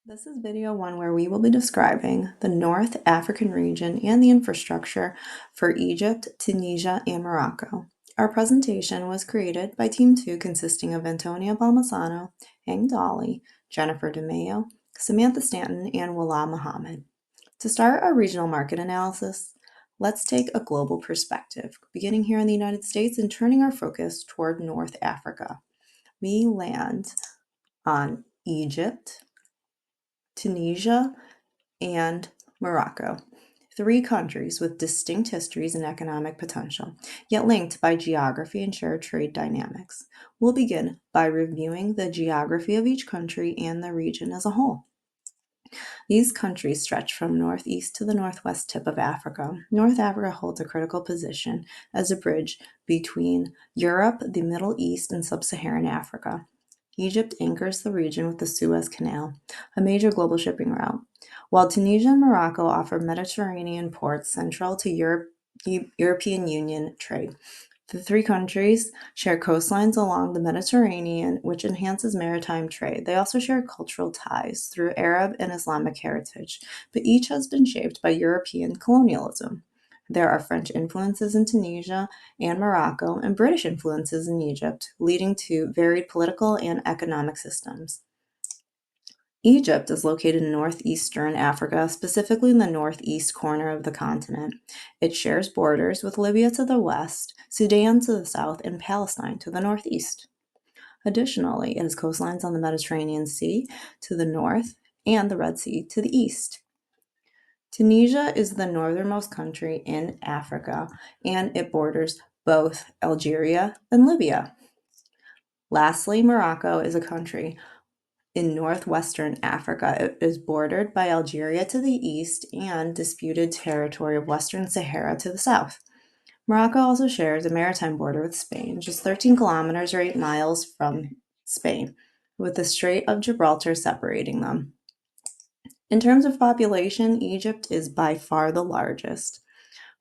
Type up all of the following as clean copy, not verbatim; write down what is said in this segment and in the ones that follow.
This is video one where we will be describing the North African region and the infrastructure for Egypt, Tunisia, and Morocco. Our presentation was created by Team 2 consisting of Antonia Balmasano, Hang Dolly, Jennifer DeMeo, Samantha Stanton, and Wala Muhammad. To start our regional market analysis, let's take a global perspective, beginning here in the United States and turning our focus toward North Africa. We land on Egypt, Tunisia, and Morocco, three countries with distinct histories and economic potential, yet linked by geography and shared trade dynamics. We'll begin by reviewing the geography of each country and the region as a whole. These countries stretch from northeast to the northwest tip of Africa. North Africa holds a critical position as a bridge between Europe, the Middle East, and sub-Saharan Africa. Egypt anchors the region with the Suez Canal, a major global shipping route, while Tunisia and Morocco offer Mediterranean ports central to European Union trade. The three countries share coastlines along the Mediterranean, which enhances maritime trade. They also share cultural ties through Arab and Islamic heritage, but each has been shaped by European colonialism. There are French influences in Tunisia and Morocco, and British influences in Egypt, leading to varied political and economic systems. Egypt is located in northeastern Africa, specifically in the northeast corner of the continent. It shares borders with Libya to the west, Sudan to the south, and Palestine to the northeast. Additionally, it has coastlines on the Mediterranean Sea to the north and the Red Sea to the east. Tunisia is the northernmost country in Africa, and it borders both Algeria and Libya. Lastly, Morocco is a country in northwestern Africa. It is bordered by Algeria to the east and disputed territory of Western Sahara to the south. Morocco also shares a maritime border with Spain, just 13 kilometers or 8 miles from Spain, with the Strait of Gibraltar separating them. In terms of population, Egypt is by far the largest,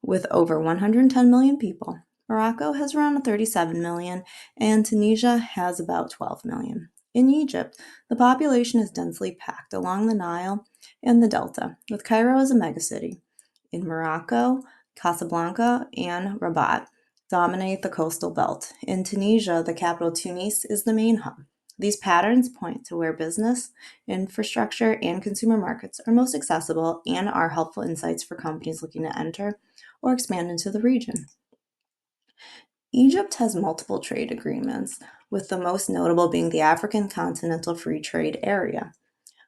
with over 110 million people. Morocco has around 37 million, and Tunisia has about 12 million. In Egypt, the population is densely packed along the Nile and the Delta, with Cairo as a megacity. In Morocco, Casablanca and Rabat dominate the coastal belt. In Tunisia, the capital Tunis is the main hub. These patterns point to where business, infrastructure, and consumer markets are most accessible and are helpful insights for companies looking to enter or expand into the region. Egypt has multiple trade agreements, with the most notable being the African Continental Free Trade Area,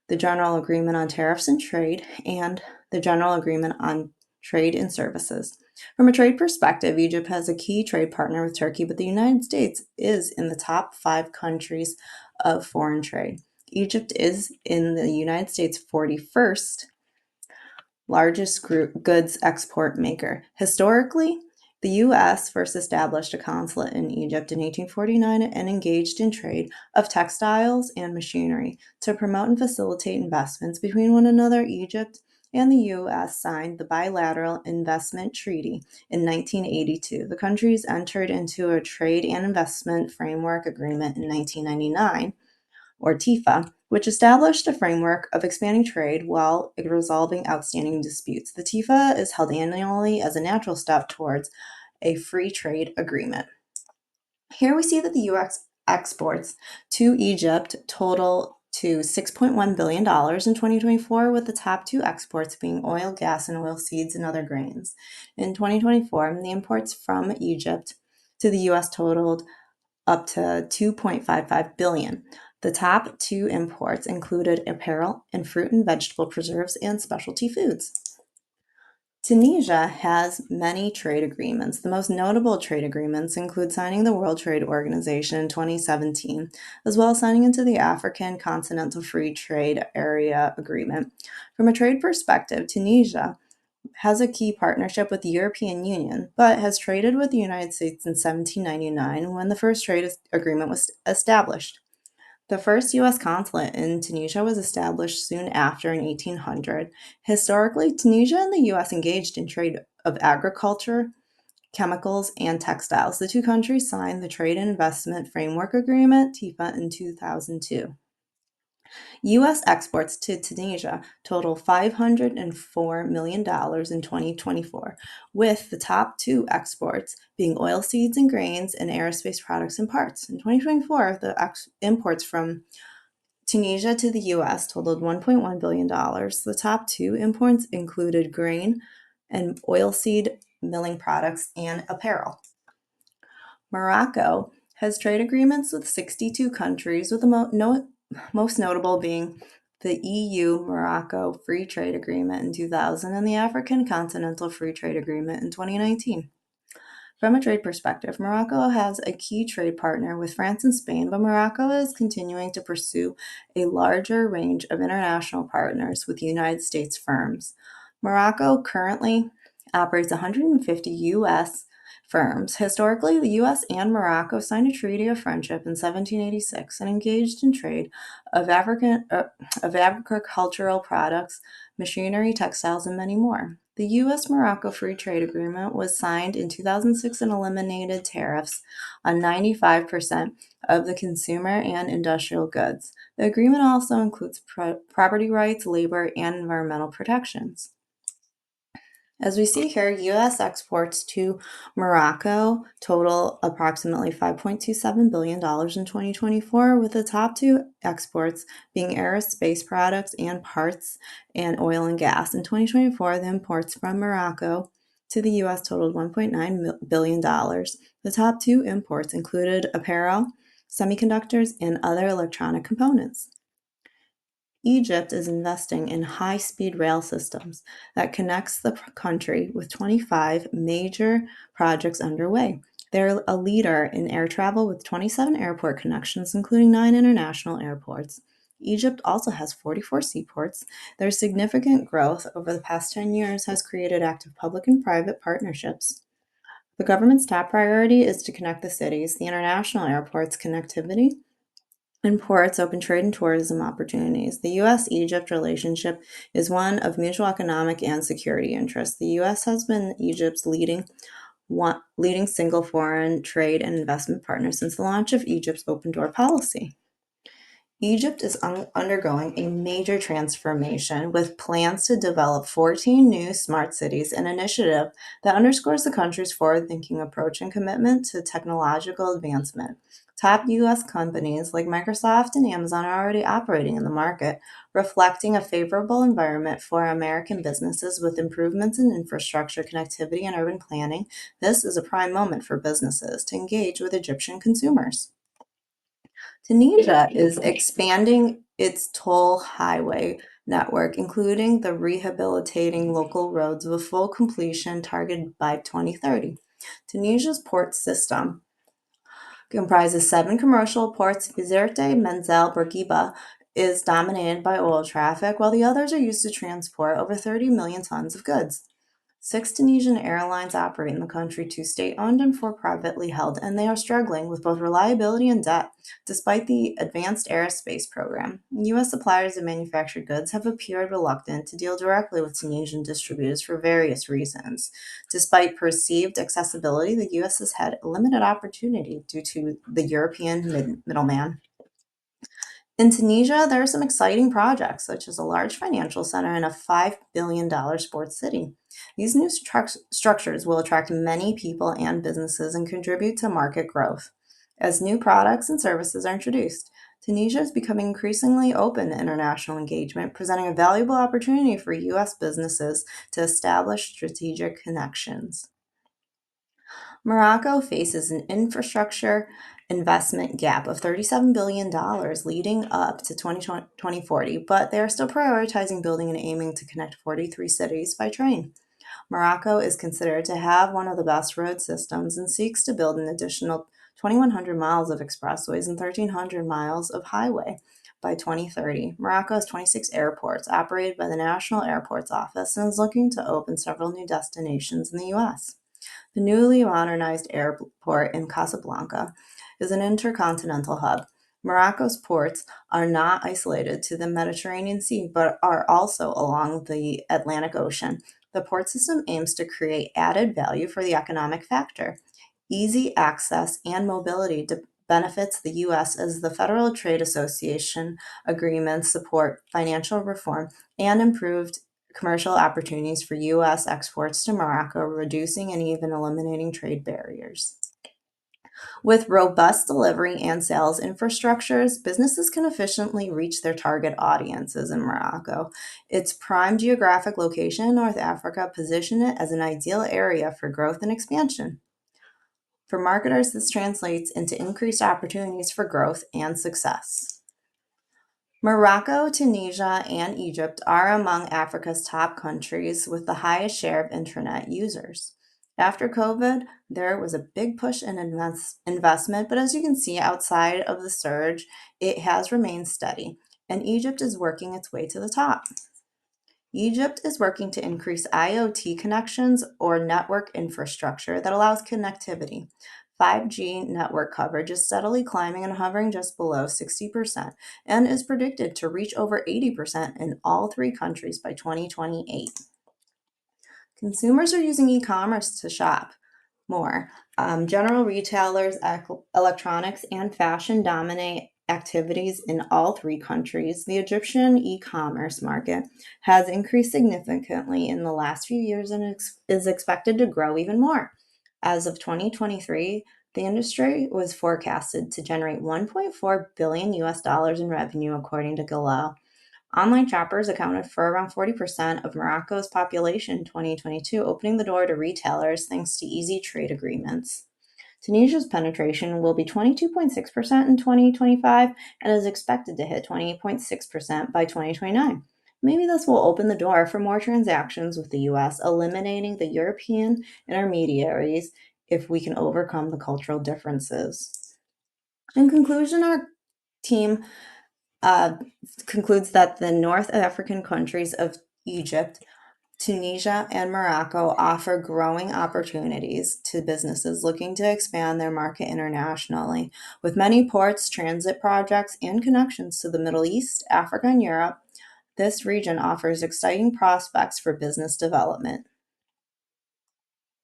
the General Agreement on Tariffs and Trade, and the General Agreement on Trade and Services. From a trade perspective, Egypt has a key trade partner with Turkey, but the United States is in the top 5 countries of foreign trade. Egypt is in the United States' 41st largest goods export maker. Historically, the U.S. first established a consulate in Egypt in 1849 and engaged in trade of textiles and machinery. To promote and facilitate investments between one another, Egypt and the U.S. signed the Bilateral Investment Treaty in 1982. The countries entered into a Trade and Investment Framework Agreement in 1999, or TIFA, which established a framework of expanding trade while resolving outstanding disputes. The TIFA is held annually as a natural step towards a free trade agreement. Here we see that the U.S. exports to Egypt total to $6.1 billion in 2024, with the top 2 exports being oil, gas, and oilseeds and other grains. In 2024, the imports from Egypt to the U.S. totaled up to $2.55 billion. The top 2 imports included apparel and fruit and vegetable preserves and specialty foods. Tunisia has many trade agreements. The most notable trade agreements include signing the World Trade Organization in 2017, as well as signing into the African Continental Free Trade Area Agreement. From a trade perspective, Tunisia has a key partnership with the European Union, but has traded with the United States in 1799 when the first trade agreement was established. The first U.S. consulate in Tunisia was established soon after in 1800. Historically, Tunisia and the U.S. engaged in trade of agriculture, chemicals, and textiles. The two countries signed the Trade and Investment Framework Agreement, TIFA, in 2002. U.S. exports to Tunisia total $504 million in 2024, with the top two exports being oilseeds and grains and aerospace products and parts. In 2024, the imports from Tunisia to the U.S. totaled $1.1 billion. The top two imports included grain and oilseed milling products and apparel. Morocco has trade agreements with 62 countries, with the most notable being the EU-Morocco Free Trade Agreement in 2000 and the African Continental Free Trade Agreement in 2019. From a trade perspective, Morocco has a key trade partner with France and Spain, but Morocco is continuing to pursue a larger range of international partners with United States firms. Morocco currently operates 150 U.S. firms. Historically, the U.S. and Morocco signed a treaty of friendship in 1786 and engaged in trade of agricultural products, machinery, textiles, and many more. The U.S.-Morocco Free Trade Agreement was signed in 2006 and eliminated tariffs on 95% of the consumer and industrial goods. The agreement also includes property rights, labor, and environmental protections. As we see here, U.S. exports to Morocco total approximately $5.27 billion in 2024, with the top two exports being aerospace products and parts and oil and gas. In 2024, the imports from Morocco to the U.S. totaled $1.9 billion. The top two imports included apparel, semiconductors, and other electronic components. Egypt is investing in high-speed rail systems that connects the country with 25 major projects underway. They're a leader in air travel with 27 airport connections, including 9 international airports. Egypt also has 44 seaports. Their significant growth over the past 10 years has created active public and private partnerships. The government's top priority is to connect the cities. The international airports connectivity and ports open trade and tourism opportunities. The U.S. Egypt relationship is one of mutual economic and security interests. The U.S. has been Egypt's leading single foreign trade and investment partner since the launch of Egypt's open door policy. Egypt is undergoing a major transformation with plans to develop 14 new smart cities, an initiative that underscores the country's forward-thinking approach and commitment to technological advancement. Top U.S. companies like Microsoft and Amazon are already operating in the market, reflecting a favorable environment for American businesses with improvements in infrastructure, connectivity, and urban planning. This is a prime moment for businesses to engage with Egyptian consumers. Tunisia is expanding its toll highway network, including the rehabilitating local roads with full completion targeted by 2030. Tunisia's port system comprises 7 commercial ports. Bizerte, Menzel, Bourguiba is dominated by oil traffic, while the others are used to transport over 30 million tons of goods. 6 Tunisian airlines operate in the country, 2 state-owned and 4 privately held, and they are struggling with both reliability and debt. Despite the advanced aerospace program, U.S. suppliers of manufactured goods have appeared reluctant to deal directly with Tunisian distributors for various reasons. Despite perceived accessibility, the U.S. has had limited opportunity due to the European middleman. In Tunisia, there are some exciting projects, such as a large financial center and a $5 billion sports city. These new structures will attract many people and businesses and contribute to market growth. As new products and services are introduced, Tunisia is becoming increasingly open to international engagement, presenting a valuable opportunity for U.S. businesses to establish strategic connections. Morocco faces an infrastructure investment gap of $37 billion leading up to 2040, but they are still prioritizing building and aiming to connect 43 cities by train. Morocco is considered to have one of the best road systems and seeks to build an additional 2,100 miles of expressways and 1,300 miles of highway by 2030. Morocco has 26 airports operated by the National Airports Office and is looking to open several new destinations in the U.S. The newly modernized airport in Casablanca is an intercontinental hub. Morocco's ports are not isolated to the Mediterranean Sea, but are also along the Atlantic Ocean. The port system aims to create added value for the economic factor. Easy access and mobility benefits the U.S. as the Federal Trade Association agreements support financial reform and improved commercial opportunities for U.S. exports to Morocco, reducing and even eliminating trade barriers. With robust delivery and sales infrastructures, businesses can efficiently reach their target audiences in Morocco. Its prime geographic location in North Africa position it as an ideal area for growth and expansion. For marketers, this translates into increased opportunities for growth and success. Morocco, Tunisia, and Egypt are among Africa's top countries with the highest share of internet users. After COVID, there was a big push in investment, but as you can see outside of the surge, it has remained steady, and Egypt is working its way to the top. Egypt is working to increase IoT connections or network infrastructure that allows connectivity. 5G network coverage is steadily climbing and hovering just below 60% and is predicted to reach over 80% in all three countries by 2028. Consumers are using e-commerce to shop more. General retailers, electronics, and fashion dominate activities in all three countries. The Egyptian e-commerce market has increased significantly in the last few years and is expected to grow even more. As of 2023, the industry was forecasted to generate 1.4 billion US dollars in revenue, according to Gallo. Online shoppers accounted for around 40% of Morocco's population in 2022, opening the door to retailers thanks to easy trade agreements. Tunisia's penetration will be 22.6% in 2025 and is expected to hit 28.6% by 2029. Maybe this will open the door for more transactions with the US, eliminating the European intermediaries if we can overcome the cultural differences. In conclusion, our team concludes that the North African countries of Egypt, Tunisia, and Morocco offer growing opportunities to businesses looking to expand their market internationally. With many ports, transit projects, and connections to the Middle East, Africa, and Europe, this region offers exciting prospects for business development.